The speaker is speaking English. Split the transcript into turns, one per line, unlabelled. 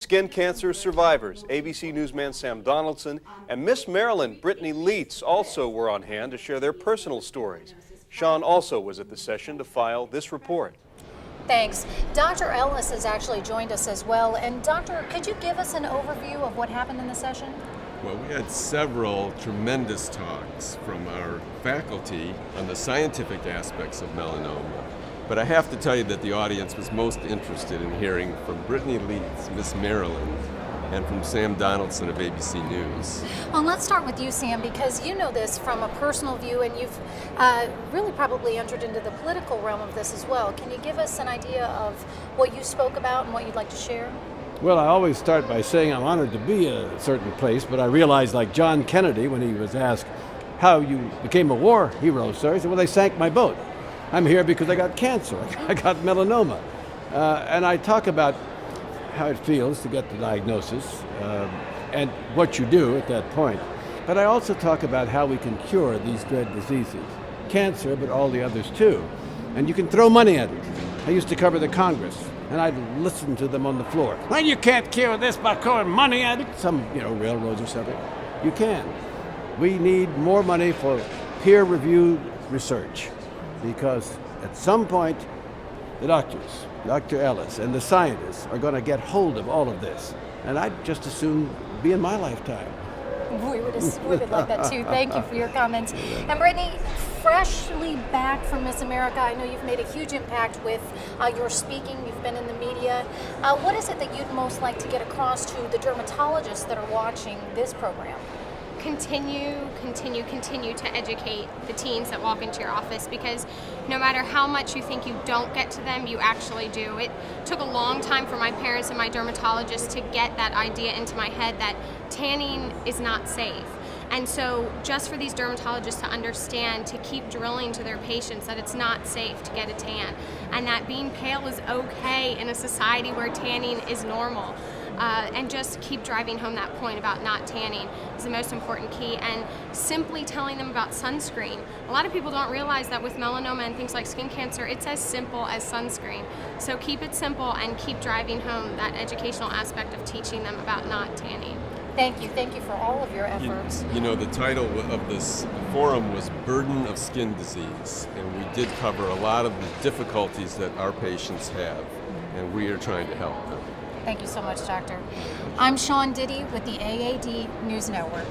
Skin cancer survivors, ABC Newsman Sam Donnelson and Miss Maryland Brittany Leitz also were on hand to share their personal stories. Sean also was at the session to file this report.
Thanks. Dr. Ellis has actually joined us as well. And Doctor, could you give us an overview of what happened in the session?
Well, we had several tremendous talks from our faculty on the scientific aspects of melanoma. But I have to tell you that the audience was most interested in hearing from Brittany Leitz, Miss Maryland, and from Sam Donnelson of ABC News.
Well, let's start with you, Sam, because you know this from a personal view, and you've really probably entered into the political realm of this as well. Can you give us an idea of what you spoke about and what you'd like to share?
Well, I always start by saying I'm honored to be a certain place, but I realized, like John Kennedy, when he was asked how you became a war hero, sir, he said, well, they sank my boat. I'm here because I got cancer, I got melanoma. And I talk about how it feels to get the diagnosis and what you do at that point. But I also talk about how we can cure these dread diseases. Cancer, but all the others too. And you can throw money at it. I used to cover the Congress, and I'd listen to them on the floor. Well, you can't cure this by throwing money at it. Some, railroads or something. You can. We need more money for peer-reviewed research, because at some point, the doctors, Dr. Ellis, and the scientists are going to get hold of all of this. And I'd just as soon be in my lifetime.
We would like that too. Thank you for your comments. And Brittany, freshly back from Miss America, I know you've made a huge impact with your speaking. You've been in the media. What is it that you'd most like to get across to the dermatologists that are watching this program?
Continue to educate the teens that walk into your office, because no matter how much you think you don't get to them, you actually do. It took a long time for my parents and my dermatologist to get that idea into my head that tanning is not safe. And so just for these dermatologists to understand, to keep drilling to their patients that it's not safe to get a tan, and that being pale is okay in a society where tanning is normal. And just keep driving home that point about not tanning is the most important key, and simply telling them about sunscreen. A lot of people don't realize that with melanoma and things like skin cancer, it's as simple as sunscreen. So keep it simple and keep driving home that educational aspect of teaching them about not tanning.
Thank you for all of your efforts.
The title of this forum was Burden of Skin Disease, and we did cover a lot of the difficulties that our patients have, and we are trying to help them.
Thank you so much, Doctor. I'm Sean Diddy with the AAD News Network.